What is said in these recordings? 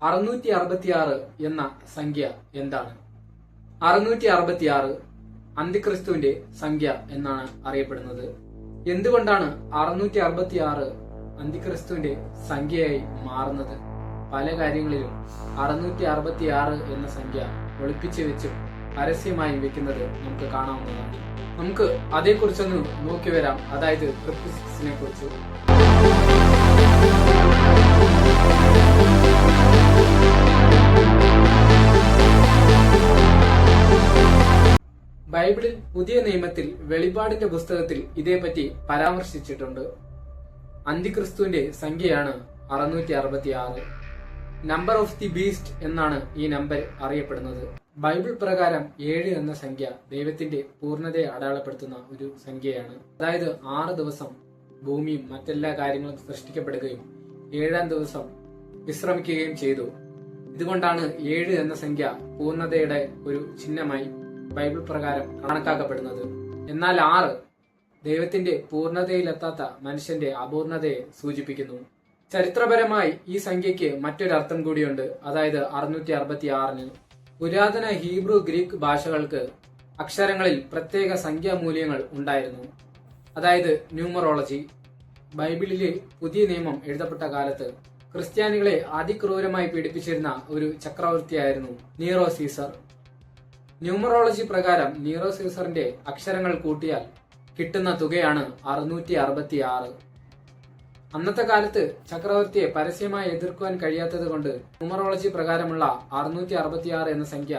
666 എന്ന സംഖ്യ എന്താണ്? 666 അന്തിക്രിസ്തുവിന്റെ സംഖ്യ എന്നാണ് അറിയപ്പെടുന്നത്. എന്തുകൊണ്ടാണ് 666 അന്തിക്രിസ്തുവിന്റെ സംഖ്യയായി മാറുന്നത്? പല കാര്യങ്ങളിലും 666 എന്ന സംഖ്യ ഒളിപ്പിച്ചു വെച്ചും പരസ്യമായും വെക്കുന്നത് നമുക്ക് കാണാവുന്നതാണ്. നമുക്ക് അതേക്കുറിച്ചൊന്ന് നോക്കി വരാം, അതായത് ക്രിപ്റ്റിക്സിനെ കുറിച്ച്. ബൈബിളിൽ പുതിയ നിയമത്തിൽ വെളിപാടിന്റെ പുസ്തകത്തിൽ ഇതേപ്പറ്റി പരാമർശിച്ചിട്ടുണ്ട്. അന്തിക്രിസ്തുവിന്റെ സംഖ്യയാണ് 666. നമ്പർ ഓഫ് ദി ബീസ്റ്റ് എന്നാണ് ഈ നമ്പർ അറിയപ്പെടുന്നത്. ബൈബിൾ പ്രകാരം 7 എന്ന സംഖ്യ ദൈവത്തിന്റെ പൂർണ്ണതയെ അടയാളപ്പെടുത്തുന്ന ഒരു സംഖ്യയാണ്. അതായത് 6 ദിവസം ഭൂമിയും മറ്റെല്ലാ കാര്യങ്ങളും സൃഷ്ടിക്കപ്പെടുകയും 7-ാം ദിവസം വിശ്രമിക്കുകയും ചെയ്തു. ഇതുകൊണ്ടാണ് 7 എന്ന സംഖ്യ പൂർണ്ണതയുടെ ഒരു ചിഹ്നമായി ബൈബിൾ പ്രകാരം കണക്കാക്കപ്പെടുന്നത്. എന്നാൽ 6 ദൈവത്തിന്റെ പൂർണ്ണതയിലെത്താത്ത മനുഷ്യന്റെ അപൂർണതയെ സൂചിപ്പിക്കുന്നു. ചരിത്രപരമായി ഈ സംഖ്യയ്ക്ക് മറ്റൊരർത്ഥം കൂടിയുണ്ട്, അതായത് 666. പുരാതന ഹീബ്രു ഗ്രീക്ക് ഭാഷകൾക്ക് അക്ഷരങ്ങളിൽ പ്രത്യേക സംഖ്യാമൂല്യങ്ങൾ ഉണ്ടായിരുന്നു, അതായത് ന്യൂമറോളജി. ബൈബിളിലെ പുതിയ നിയമം എഴുതപ്പെട്ട കാലത്ത് ക്രിസ്ത്യാനികളെ അതിക്രൂരമായി പീഡിപ്പിച്ചിരുന്ന ഒരു ചക്രവർത്തിയായിരുന്നു നീറോ സീസർ. ന്യൂമറോളജി പ്രകാരം നീറോ സീസറിന്റെ അക്ഷരങ്ങൾ കൂട്ടിയാൽ കിട്ടുന്ന തുകയാണ് 666. അന്നത്തെ കാലത്ത് ചക്രവർത്തിയെ പരസ്യമായി എതിർക്കുവാൻ കഴിയാത്തത് കൊണ്ട് ന്യൂമറോളജി പ്രകാരമുള്ള 666 എന്ന സംഖ്യ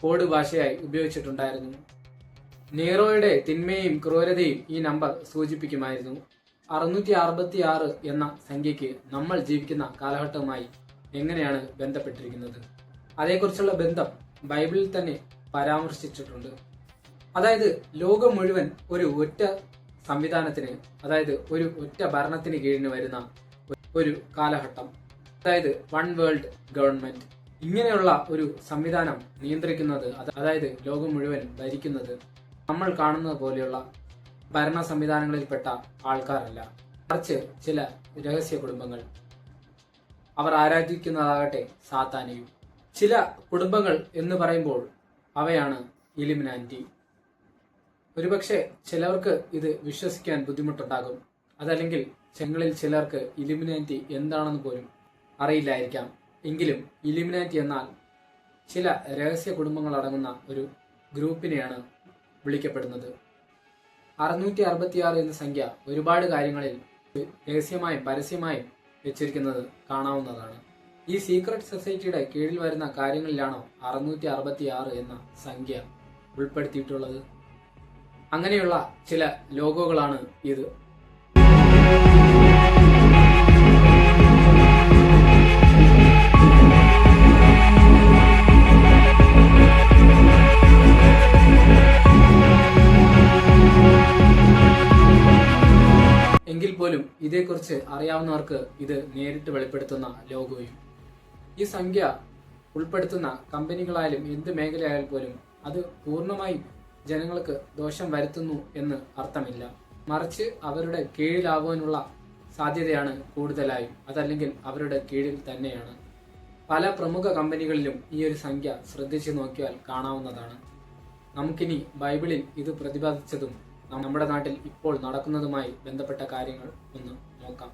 കോഡ് ഭാഷയായി ഉപയോഗിച്ചിട്ടുണ്ടായിരുന്നു. നീറോയുടെ തിന്മയും ക്രൂരതയും ഈ നമ്പർ സൂചിപ്പിക്കുമായിരുന്നു. 666 എന്ന സംഖ്യയ്ക്ക് നമ്മൾ ജീവിക്കുന്ന കാലഘട്ടവുമായി എങ്ങനെയാണ് ബന്ധപ്പെട്ടിരിക്കുന്നത്? അതേക്കുറിച്ചുള്ള ബന്ധം ബൈബിളിൽ തന്നെ പരാമർശിച്ചിട്ടുണ്ട്. അതായത് ലോകം മുഴുവൻ ഒരു ഒറ്റ സംവിധാനത്തിന്, അതായത് ഒരു ഒറ്റ ഭരണത്തിന് കീഴിന് വരുന്ന ഒരു കാലഘട്ടം, അതായത് വൺ വേൾഡ് ഗവൺമെന്റ്. ഇങ്ങനെയുള്ള ഒരു സംവിധാനം നിയന്ത്രിക്കുന്നത്, അതായത് ലോകം മുഴുവൻ ഭരിക്കുന്നത് നമ്മൾ കാണുന്നത് പോലെയുള്ള ഭരണ സംവിധാനങ്ങളിൽപ്പെട്ട ആൾക്കാരല്ല, മറിച്ച് ചില രഹസ്യ കുടുംബങ്ങൾ. അവർ ആരാധിക്കുന്നതാകട്ടെ സാത്താനെയും. ചില കുടുംബങ്ങൾ എന്ന് പറയുമ്പോൾ അവയാണ് ഇലുമിനാറ്റി. ഒരുപക്ഷെ ചിലർക്ക് ഇത് വിശ്വസിക്കാൻ ബുദ്ധിമുട്ടുണ്ടാകും, അതല്ലെങ്കിൽ ഞങ്ങളിൽ ചിലർക്ക് ഇലുമിനാറ്റി എന്താണെന്ന് പോലും അറിയില്ലായിരിക്കാം. എങ്കിലും ഇലുമിനാറ്റി എന്നാൽ ചില രഹസ്യ കുടുംബങ്ങൾ അടങ്ങുന്ന ഒരു ഗ്രൂപ്പിനെയാണ് വിളിക്കപ്പെടുന്നത്. 666 എന്ന സംഖ്യ ഒരുപാട് കാര്യങ്ങളിൽ രഹസ്യമായും പരസ്യമായും വെച്ചിരിക്കുന്നത് കാണാവുന്നതാണ്. ഈ സീക്രട്ട് സൊസൈറ്റിയുടെ കീഴിൽ വരുന്ന കാര്യങ്ങളിലാണോ 666 എന്ന സംഖ്യ ഉൾപ്പെടുത്തിയിട്ടുള്ളത്? അങ്ങനെയുള്ള ചില ലോഗോകളാണ് ഇത്. എങ്കിൽ പോലും ഇതേക്കുറിച്ച് അറിയാവുന്നവർക്ക് ഇത് നേരിട്ട് വെളിപ്പെടുത്തുന്ന ലോഗോയും. ഈ സംഖ്യ ഉൾപ്പെടുത്തുന്ന കമ്പനികളായാലും എന്ത് മേഖലയായാലും പോലും അത് പൂർണ്ണമായും ജനങ്ങൾക്ക് ദോഷം വരുത്തുന്നു എന്ന് അർത്ഥമില്ല, മറിച്ച് അവരുടെ കീഴിലാവാനുള്ള സാധ്യതയാണ് കൂടുതലായും, അതല്ലെങ്കിൽ അവരുടെ കീഴിൽ തന്നെയാണ്. പല പ്രമുഖ കമ്പനികളിലും ഈ ഒരു സംഖ്യ ശ്രദ്ധിച്ചു നോക്കിയാൽ കാണാവുന്നതാണ്. നമുക്കിനി ബൈബിളിൽ ഇത് പ്രതിപാദിച്ചതും നമ്മുടെ നാട്ടിൽ ഇപ്പോൾ നടക്കുന്നതുമായി ബന്ധപ്പെട്ട കാര്യങ്ങൾ ഒന്ന് നോക്കാം.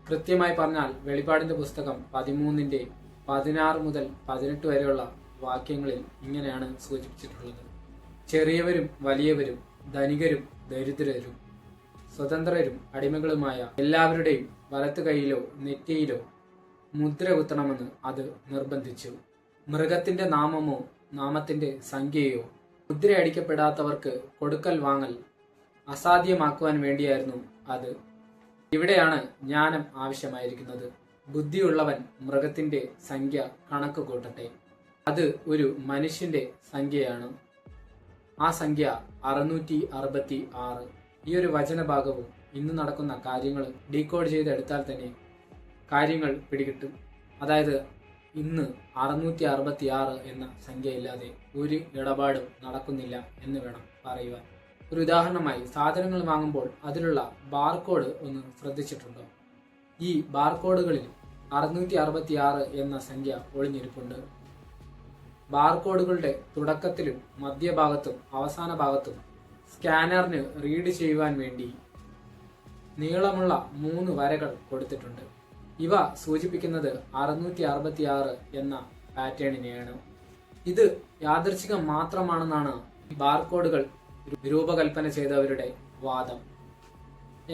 കൃത്യമായി പറഞ്ഞാൽ വെളിപാടിന്റെ പുസ്തകം 13-ന്റെ 16 മുതൽ 18 വരെയുള്ള വാക്യങ്ങളിൽ ഇങ്ങനെയാണ് സൂചിപ്പിച്ചിട്ടുള്ളത്. ചെറിയവരും വലിയവരും, ധനികരും ദരിദ്രരും, സ്വതന്ത്രരും അടിമകളുമായ എല്ലാവരുടെയും വലത്തു കൈയിലോ നെറ്റിയിലോ മുദ്ര കുത്തണമെന്ന് അത് നിർബന്ധിച്ചു. മൃഗത്തിന്റെ നാമമോ നാമത്തിന്റെ സംഖ്യയോ മുദ്രയടിക്കപ്പെടാത്തവർക്ക് കൊടുക്കൽ വാങ്ങൽ അസാധ്യമാക്കുവാൻ വേണ്ടിയായിരുന്നു അത്. ഇവിടെയാണ് ജ്ഞാനം ആവശ്യമായിരിക്കുന്നത്. ബുദ്ധിയുള്ളവൻ മൃഗത്തിന്റെ സംഖ്യ കണക്ക് കൂട്ടട്ടെ. അത് ഒരു മനുഷ്യന്റെ സംഖ്യയാണ്. ആ സംഖ്യ 666. ഈ ഒരു വചനഭാഗവും ഇന്ന് നടക്കുന്ന കാര്യങ്ങൾ ഡീകോഡ് ചെയ്തെടുത്താൽ തന്നെ കാര്യങ്ങൾ പിടികിട്ടും. അതായത് ഇന്ന് 666 എന്ന സംഖ്യ ഇല്ലാതെ ഒരു ഇടപാടും നടക്കുന്നില്ല എന്ന് വേണം പറയുവാൻ. ഒരു ഉദാഹരണമായി സാധനങ്ങൾ വാങ്ങുമ്പോൾ അതിലുള്ള ബാർകോഡ് ഒന്ന് ശ്രദ്ധിച്ചിട്ടുണ്ടോ? ഈ ബാർകോഡുകളിൽ 666 എന്ന സംഖ്യ ഒളിഞ്ഞിരിപ്പുണ്ട്. ബാർകോഡുകളുടെ തുടക്കത്തിലും മധ്യഭാഗത്തും അവസാന ഭാഗത്തും സ്കാനറിന് റീഡ് ചെയ്യുവാൻ വേണ്ടി നീളമുള്ള 3 വരകൾ കൊടുത്തിട്ടുണ്ട്. ഇവ സൂചിപ്പിക്കുന്നത് 666 എന്ന പാറ്റേണിനെയാണ്. ഇത് യാദൃച്ഛികം മാത്രമാണെന്നാണ് ബാർകോഡുകൾ രൂപകൽപ്പന ചെയ്തവരുടെ വാദം.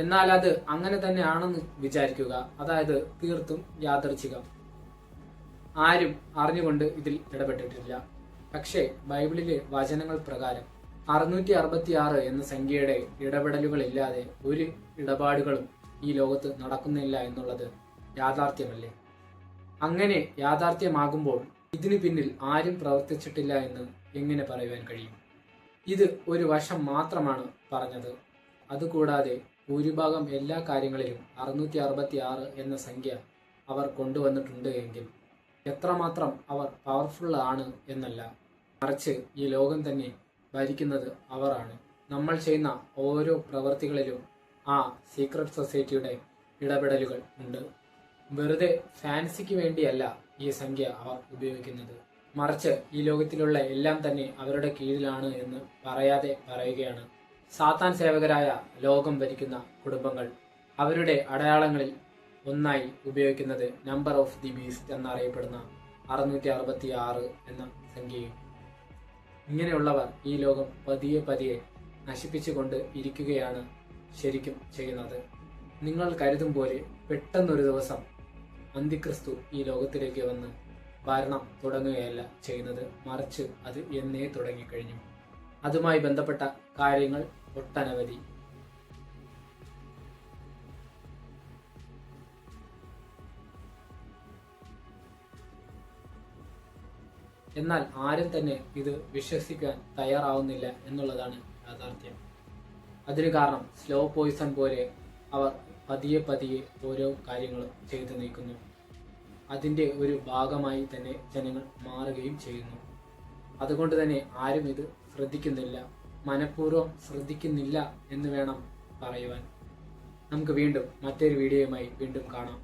എന്നാൽ അത് അങ്ങനെ തന്നെയാണെന്ന് വിചാരിക്കുക. അതായത് തീർത്തും യാദൃച്ഛികം. ആരും അറിഞ്ഞുകൊണ്ട് ഇതിൽ ഇടപെട്ടിട്ടില്ല. പക്ഷേ ബൈബിളിലെ വചനങ്ങൾ പ്രകാരം 666 എന്ന സംഖ്യയുടെ ഇടപെടലുകളില്ലാതെ ഒരു ഇടപാടുകളും ഈ ലോകത്ത് നടക്കുന്നില്ല എന്നുള്ളത് യാഥാർത്ഥ്യമല്ലേ? അങ്ങനെ യാഥാർത്ഥ്യമാകുമ്പോൾ ഇതിനു പിന്നിൽ ആരും പ്രവർത്തിച്ചിട്ടില്ല എന്ന് എങ്ങനെ പറയുവാൻ കഴിയും? ഇത് ഒരു വശം മാത്രമാണ് പറഞ്ഞത്. അതുകൂടാതെ ഭൂരിഭാഗം എല്ലാ കാര്യങ്ങളിലും 666 എന്ന സംഖ്യ അവർ കൊണ്ടുവന്നിട്ടുണ്ട് എങ്കിൽ എത്രമാത്രം അവർ പവർഫുൾ ആണ് എന്നല്ല, മറിച്ച് ഈ ലോകം തന്നെ ഭരിക്കുന്നത് അവരാണ്. നമ്മൾ ചെയ്യുന്ന ഓരോ പ്രവൃത്തികളിലും ആ സീക്രട്ട് സൊസൈറ്റിയുടെ ഇടപെടലുകൾ ഉണ്ട്. വെറുതെ ഫാൻസിക്ക് വേണ്ടിയല്ല ഈ സംഖ്യ അവർ ഉപയോഗിക്കുന്നത്, മറിച്ച് ഈ ലോകത്തിലുള്ള എല്ലാം തന്നെ അവരുടെ കീഴിലാണ് എന്ന് പറയാതെ പറയുകയാണ്. സാത്താൻ സേവകരായ ലോകം ഭരിക്കുന്ന കുടുംബങ്ങൾ അവരുടെ അടയാളങ്ങളിൽ ഒന്നായി ഉപയോഗിക്കുന്നത് നമ്പർ ഓഫ് ദി ബീസ്റ്റ് എന്നറിയപ്പെടുന്ന 666 എന്ന സംഖ്യയും. ഇങ്ങനെയുള്ളവർ ഈ ലോകം പതിയെ പതിയെ നശിപ്പിച്ചുകൊണ്ട് ഇരിക്കുകയാണ് ശരിക്കും ചെയ്യുന്നത്. നിങ്ങൾ കരുതും പോലെ പെട്ടെന്നൊരു ദിവസം അന്തിക്രിസ്തു ഈ ലോകത്തിലേക്ക് വന്ന് ഭരണം തുടങ്ങുകയല്ല ചെയ്യുന്നത്, മറിച്ച് അത് എന്നേ തുടങ്ങിക്കഴിഞ്ഞു. അതുമായി ബന്ധപ്പെട്ട കാര്യങ്ങൾ ഒട്ടനവധി. എന്നാൽ ആരും തന്നെ ഇത് വിശ്വസിക്കാൻ തയ്യാറാവുന്നില്ല എന്നുള്ളതാണ് യാഥാർത്ഥ്യം. അതിന് കാരണം സ്ലോ പോയിസൺ പോലെ അവർ പതിയെ പതിയെ ഓരോ കാര്യങ്ങളും ചെയ്തു നീക്കുന്നു. അതിൻ്റെ ഒരു ഭാഗമായി തന്നെ ജനങ്ങൾ മാറുകയും ചെയ്യുന്നു. അതുകൊണ്ട് തന്നെ ആരും ഇത് ശ്രദ്ധിക്കുന്നില്ല, മനഃപൂർവ്വം ശ്രദ്ധിക്കുന്നില്ല എന്ന് വേണം പറയുവാൻ. നമുക്ക് വീണ്ടും മറ്റൊരു വീഡിയോയുമായി വീണ്ടും കാണാം.